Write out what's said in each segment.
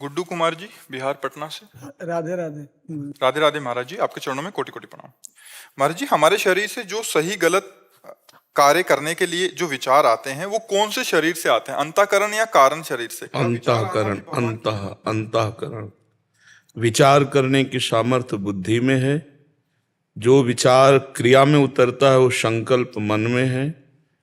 गुड्डू कुमार जी, बिहार पटना से। राधे राधे। राधे राधे महाराज जी, आपके चरणों में कोटि कोटि प्रणाम। महाराज जी, हमारे शरीर से जो सही गलत कार्य करने के लिए जो विचार आते हैं वो कौन से शरीर से आते हैं, अंतःकरण या कारण शरीर से? अंतःकरण। अंतःकरण। विचार करने की सामर्थ्य बुद्धि में है। जो विचार क्रिया में उतरता है वो संकल्प मन में है,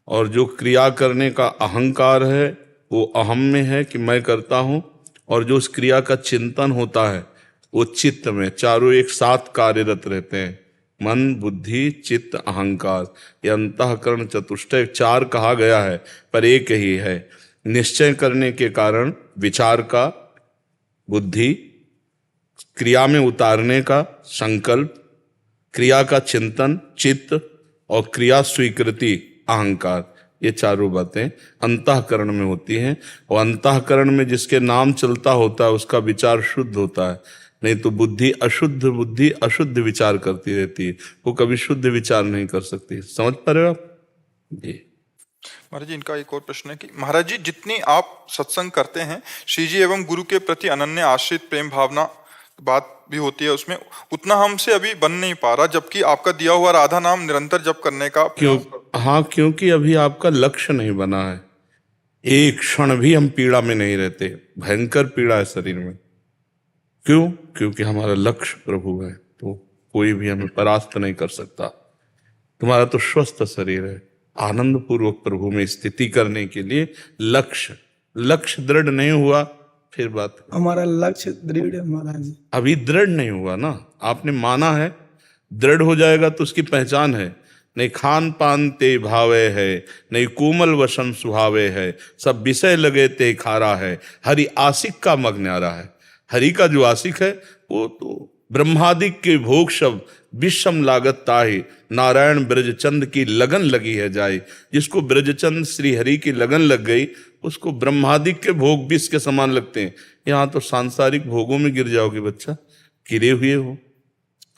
और जो क्रिया करने का अहंकार है वो अहम में है कि मैं करता हूं, और जो उस क्रिया का चिंतन होता है वो चित्त में। चारों एक साथ कार्यरत रहते हैं, मन, बुद्धि, चित्त, अहंकार। ये अंतःकरण चतुष्टय चार कहा गया है पर एक ही है। निश्चय करने के कारण विचार का, बुद्धि, क्रिया में उतारने का संकल्प, क्रिया का चिंतन चित्त, और क्रिया स्वीकृति अहंकार। ये चारों बातें अंतःकरण में होती हैं। और अंतःकरण में जिसके नाम चलता होता है उसका विचार शुद्ध होता है, नहीं तो बुद्धि अशुद्ध विचार करती रहती है, वो कभी शुद्ध विचार नहीं कर सकती। समझ पा रहे हो आप जी? महाराज जी, इनका एक और प्रश्न है कि महाराज जी, जितनी आप सत्संग करते हैं, श्री जी एवं गुरु के प्रति अनन्य आश्रित प्रेम भावना बात भी होती है उसमें, उतना हमसे अभी बन नहीं पा रहा, जबकि आपका दिया हुआ राधा नाम निरंतर जप करने का क्योंकि अभी आपका लक्ष्य नहीं बना है। एक क्षण भी हम पीड़ा में नहीं रहते, भयंकर पीड़ा है शरीर में। क्यों? क्योंकि हमारा लक्ष्य प्रभु है, तो कोई भी हमें परास्त नहीं कर सकता। तुम्हारा तो स्वस्थ शरीर है, आनंद पूर्वक प्रभु में स्थिति करने के लिए लक्ष्य दृढ़ नहीं हुआ, फिर बात। हमारा लक्ष्य दृढ़ है महाराज जी। अभी दृढ़ नहीं हुआ ना, आपने माना है। दृढ़ हो जाएगा तो उसकी पहचान है। नहीं खान पान ते भावे है, नहीं कोमल वसन सुहावे है, सब विषय लगे ते खारा है, हरि आशिक का मग न्यारा है। हरि का जो आशिक है वो तो ब्रह्मादिक के भोग सब विषम लागत ताहि, नारायण ब्रजचंद की लगन लगी है जाए। जिसको ब्रजचंद श्री हरि की लगन लग गई उसको ब्रह्मादिक के भोग विष के समान लगते हैं। यहाँ तो सांसारिक भोगों में गिर जाओगे बच्चा, गिरे हुए हो।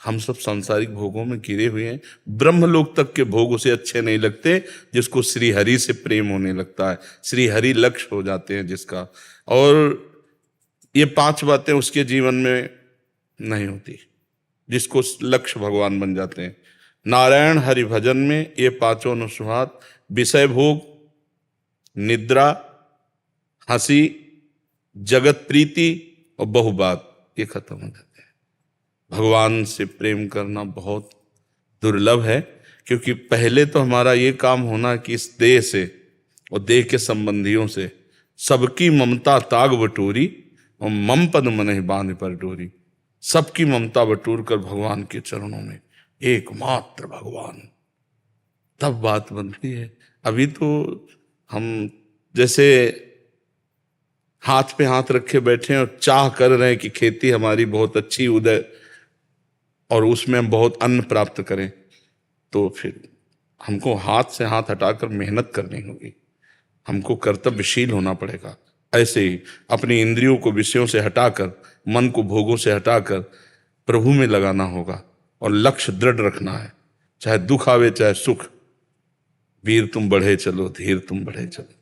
हम सब सांसारिक भोगों में गिरे हुए हैं। ब्रह्मलोक तक के भोग उसे अच्छे नहीं लगते जिसको श्री हरि से प्रेम होने लगता है, श्री हरि लक्ष्य हो जाते हैं जिसका। और ये पांच बातें उसके जीवन में नहीं होती जिसको लक्ष्य भगवान बन जाते हैं। नारायण हरि भजन में ये पांचों अनुस्वाद, विषय भोग, निद्रा, हंसी, जगत प्रीति और बहुबात, ये खत्म हो जाते हैं। भगवान से प्रेम करना बहुत दुर्लभ है, क्योंकि पहले तो हमारा ये काम होना कि इस देह से और देह के संबंधियों से सबकी ममता ताग बटोरी, और मम पद मनहि बांध पर डोरी। सबकी ममता बटोर कर भगवान के चरणों में, एकमात्र भगवान, तब बात बनती है। अभी तो हम जैसे हाथ पे हाथ रखे बैठे हैं और चाह कर रहे हैं कि खेती हमारी बहुत अच्छी उदय और उसमें हम बहुत अन्न प्राप्त करें, तो फिर हमको हाथ से हाथ हटाकर मेहनत करनी होगी, हमको कर्तव्यशील होना पड़ेगा। ऐसे ही अपनी इंद्रियों को विषयों से हटाकर, मन को भोगों से हटाकर प्रभु में लगाना होगा, और लक्ष्य दृढ़ रखना है। चाहे दुख आवे चाहे सुख, वीर तुम बढ़े चलो, धीर तुम बढ़े चलो।